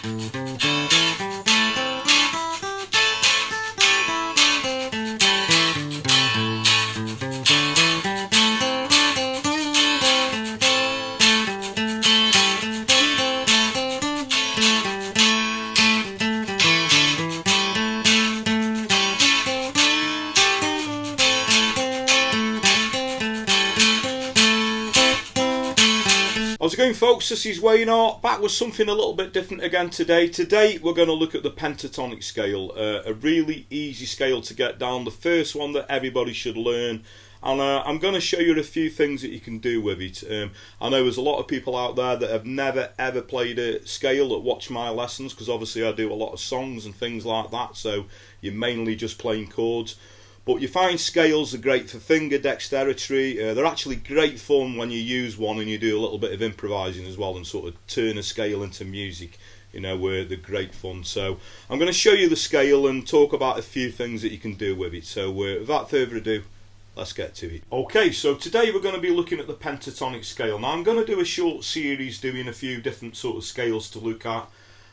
How's it going, folks? This is Wayne Art, back with something a little bit different again today. Today we're going to look at the pentatonic scale, a really easy scale to get down, the first one that everybody should learn. And I'm going to show you a few things that you can do with it. I know there's a lot of people out there that have never ever played a scale that watch my lessons, because obviously I do a lot of songs and things like that, so you're mainly just playing chords. But you find scales are great for finger dexterity. They're actually great fun when you use one and you do a little bit of improvising as well and sort of turn a scale into music. You know, where they're great fun. So I'm going to show you the scale and talk about a few things that you can do with it. So without further ado, let's get to it. Okay, so today we're going to be looking at the pentatonic scale. Now I'm going to do a short series doing a few different sort of scales to look at.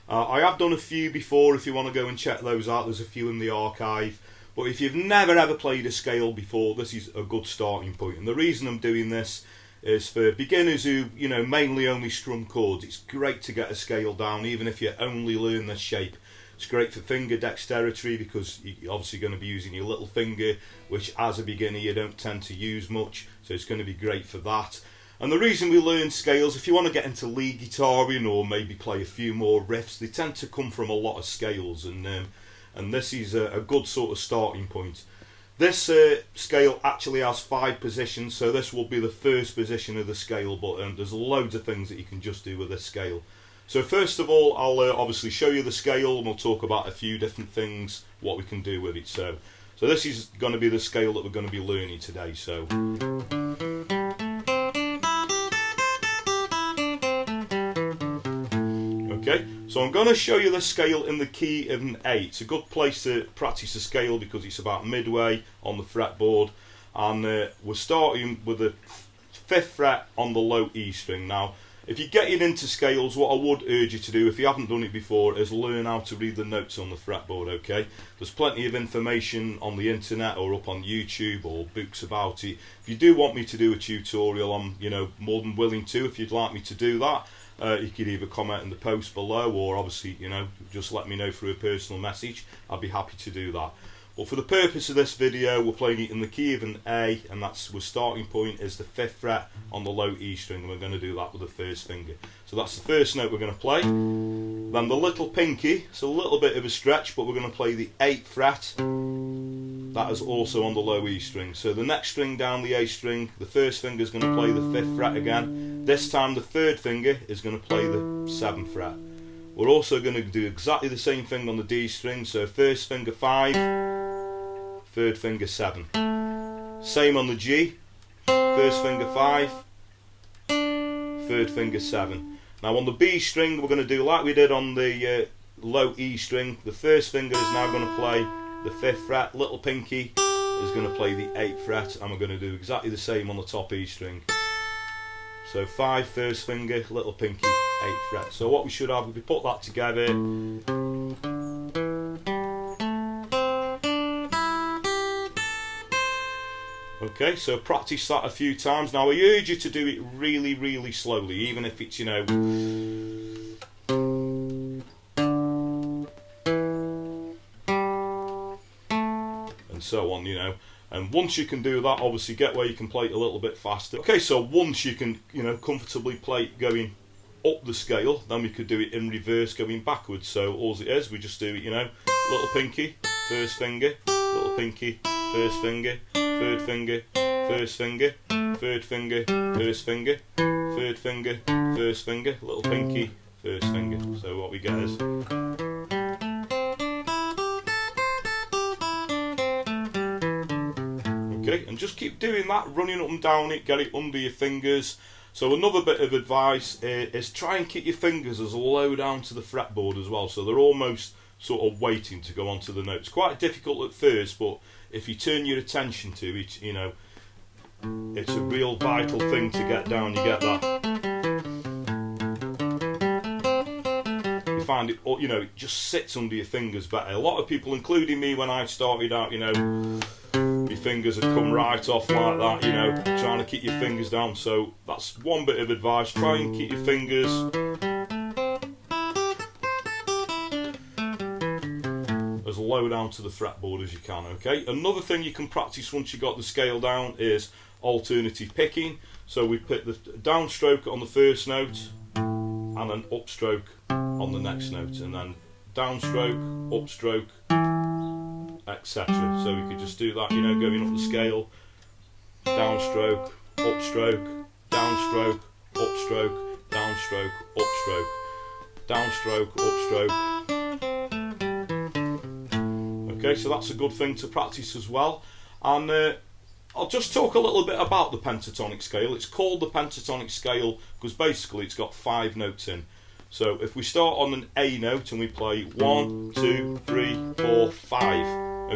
I have done a few before. If you want to go and check those out, there's a few in the archive. But if you've never ever played a scale before, this is a good starting point. And the reason I'm doing this is for beginners who, you know, mainly only strum chords. It's great to get a scale down, even if you only learn the shape. It's great for finger dexterity because you're obviously going to be using your little finger, which as a beginner you don't tend to use much. So it's going to be great for that. And the reason we learn scales, if you want to get into lead guitaring or maybe play a few more riffs, they tend to come from a lot of scales, and this is a good sort of starting point. This scale actually has 5 positions, so this will be the first position of the scale, but there's loads of things that you can just do with this scale. So first of all, I'll obviously show you the scale and we'll talk about a few different things, what we can do with it. So this is going to be the scale that we're going to be learning today. So. Okay, so I'm going to show you the scale in the key of an A. It's a good place to practice the scale because it's about midway on the fretboard, and we're starting with the 5th fret on the low E string. Now, if you're getting into scales, what I would urge you to do, if you haven't done it before, is learn how to read the notes on the fretboard, okay? There's plenty of information on the internet or up on YouTube or books about it. If you do want me to do a tutorial, I'm, you know, more than willing to. If you'd like me to do that, you could either comment in the post below or obviously, you know, just let me know through a personal message. I'd be happy to do that. Well, for the purpose of this video, we're playing it in the key of an A, and that's our starting point is the 5th fret on the low E string, and we're going to do that with the first finger. So that's the first note we're going to play. Then the little pinky, it's a little bit of a stretch, but we're going to play the 8th fret. That is also on the low E string. So the next string down the A string, the first finger is going to play the 5th fret again. This time the 3rd finger is going to play the 7th fret. We're also going to do exactly the same thing on the D string. So first finger 5, 3rd finger 7. Same on the G, first finger 5, 3rd finger 7. Now on the B string we're going to do like we did on the low E string. The first finger is now going to play the 5th fret, little pinky is going to play the 8th fret, and we're going to do exactly the same on the top E string. So 5 first finger, little pinky, 8th fret. So what we should have, if we put that together, okay, so practice that a few times. Now I urge you to do it really, really slowly, even if it's, you know, and so on, you know. And once you can do that, obviously get where you can play it a little bit faster. Okay, so once you can, you know, comfortably play it going up the scale, then we could do it in reverse going backwards. So all it is, we just do it, you know, little pinky, first finger, little pinky, first finger, 3rd finger, first finger, 3rd finger, first finger, 3rd finger, first finger, little pinky, first finger. So what we get is, okay, and just keep doing that, running up and down it, get it under your fingers. So another bit of advice is try and keep your fingers as low down to the fretboard as well, so they're almost sort of waiting to go onto the notes. Quite difficult at first, but if you turn your attention to it, you know, it's a real vital thing to get down. You get that. Your find it, you know, it just sits under your fingers better. A lot of people, including me when I started out, you know, your fingers would come right off like that, you know, trying to keep your fingers down. So that's one bit of advice, try and keep your fingers as low down to the fretboard as you can, okay? Another thing you can practice once you've got the scale down is alternative picking. So we pick the downstroke on the first note and an upstroke on the next note, and then downstroke, upstroke, etc. So we could just do that, you know, going up the scale, downstroke, upstroke, downstroke, upstroke, downstroke, upstroke, downstroke, upstroke. Okay, so that's a good thing to practice as well. And I'll just talk a little bit about the pentatonic scale. It's called the pentatonic scale because basically it's got 5 notes in. So if we start on an A note and we play 1, 2, 3, 4, 5.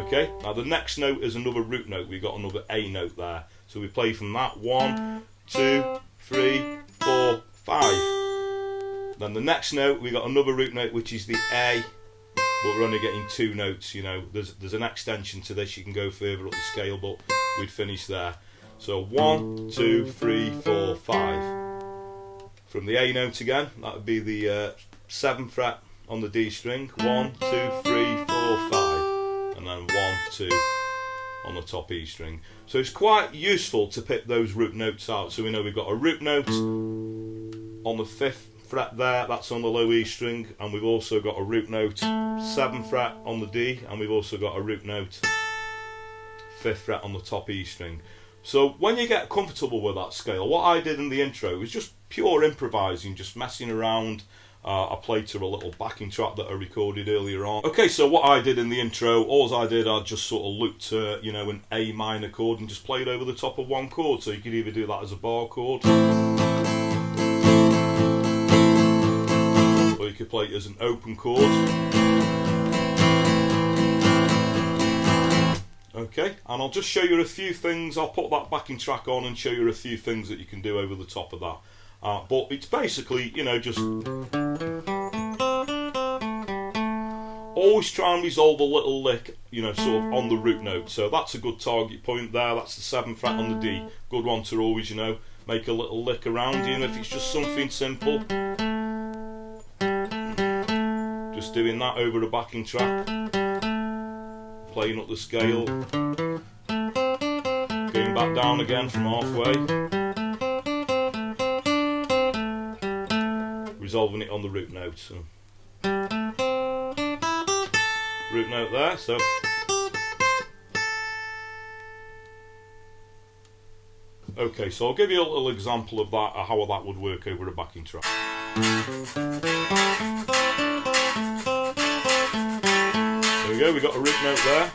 Okay, now the next note is another root note. We've got another A note there. So we play from that 1, 2, 3, 4, 5. Then the next note we got another root note which is the A. But we're only getting 2 notes, you know. There's an extension to this, you can go further up the scale, but we'd finish there. So 1, 2, 3, 4, 5. From the A note again, that would be the 7th fret on the D string. 1, 2, 3, 4, 5. And then 1, 2 on the top E string. So it's quite useful to pick those root notes out. So we know we've got a root note on the 5th fret there, that's on the low E string, and we've also got a root note 7th fret on the D, and we've also got a root note 5th fret on the top E string. So when you get comfortable with that scale, what I did in the intro was just pure improvising, just messing around. I played to a little backing track that I recorded earlier on. Okay, so what I did in the intro, I just sort of looked at, you know, an A minor chord and just played over the top of one chord. So you could either do that as a bar chord, or you could play it as an open chord. Okay, and I'll just show you a few things. I'll put that backing track on and show you a few things that you can do over the top of that. But it's basically, you know, just always try and resolve a little lick, you know, sort of on the root note. So that's a good target point there. That's the 7th fret on the D. Good one to always, you know, make a little lick around, even if it's just something simple. Just doing that over a backing track, playing up the scale, going back down again from halfway, resolving it on the root note. So root note there, so okay, so I'll give you a little example of that, how that would work over a backing track. There we go, we got a root note there.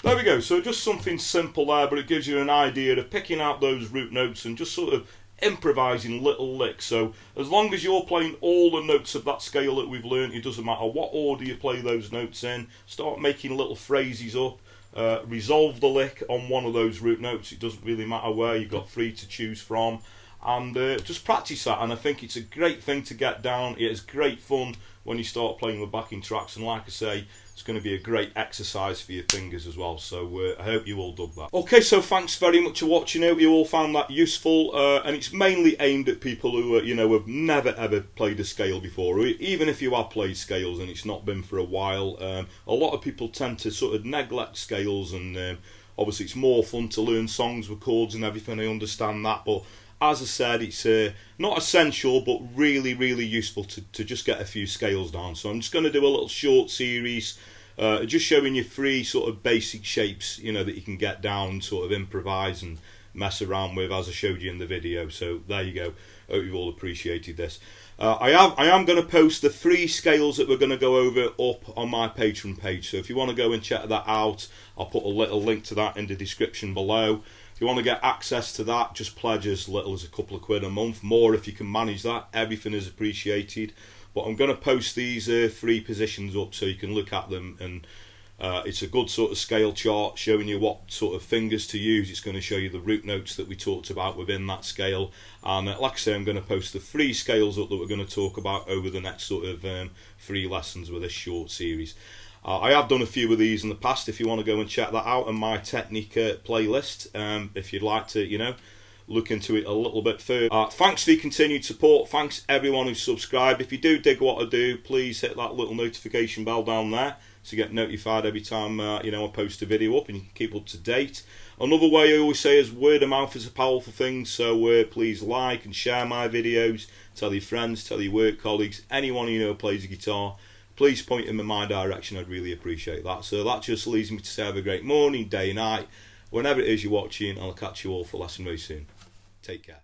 There we go, so just something simple there, but it gives you an idea of picking out those root notes and just sort of improvising little licks. So as long as you're playing all the notes of that scale that we've learned, it doesn't matter what order you play those notes in, start making little phrases up, resolve the lick on one of those root notes, it doesn't really matter where, you've got 3 to choose from, and just practice that. And I think it's a great thing to get down. It is great fun when you start playing with backing tracks, and like I say, it's going to be a great exercise for your fingers as well. So I hope you all dug that. Okay, so thanks very much for watching. I hope you all found that useful, and it's mainly aimed at people who you know, have never ever played a scale before, or even if you have played scales and it's not been for a while. A lot of people tend to sort of neglect scales, and obviously it's more fun to learn songs with chords and everything, I understand that, but as I said, it's not essential, but really, really useful to just get a few scales down. So I'm just going to do a little short series, just showing you 3 sort of basic shapes, you know, that you can get down, sort of improvise and mess around with, as I showed you in the video. So there you go. Hope you've all appreciated this. I am going to post the 3 scales that we're going to go over up on my Patreon page. So if you want to go and check that out, I'll put a little link to that in the description below. If you want to get access to that, just pledge as little as a couple of quid a month. More if you can manage that. Everything is appreciated. But I'm going to post these 3 positions up so you can look at them, and it's a good sort of scale chart showing you what sort of fingers to use. It's going to show you the root notes that we talked about within that scale, and like I say, I'm going to post the 3 scales up that we're going to talk about over the next sort of 3 lessons with this short series. I have done a few of these in the past. If you want to go and check that out on my technique playlist, if you'd like to, you know, look into it a little bit further. Thanks for your continued support. Thanks everyone who's subscribed. If you do dig what I do, please hit that little notification bell down there to get notified every time you know, I post a video up, and you can keep up to date. Another way I always say is word of mouth is a powerful thing, so please like and share my videos, tell your friends, tell your work colleagues, anyone you know plays a guitar. Please point them in my direction, I'd really appreciate that. So that just leaves me to say have a great morning, day, night, whenever it is you're watching, and I'll catch you all for lesson very soon. Take care.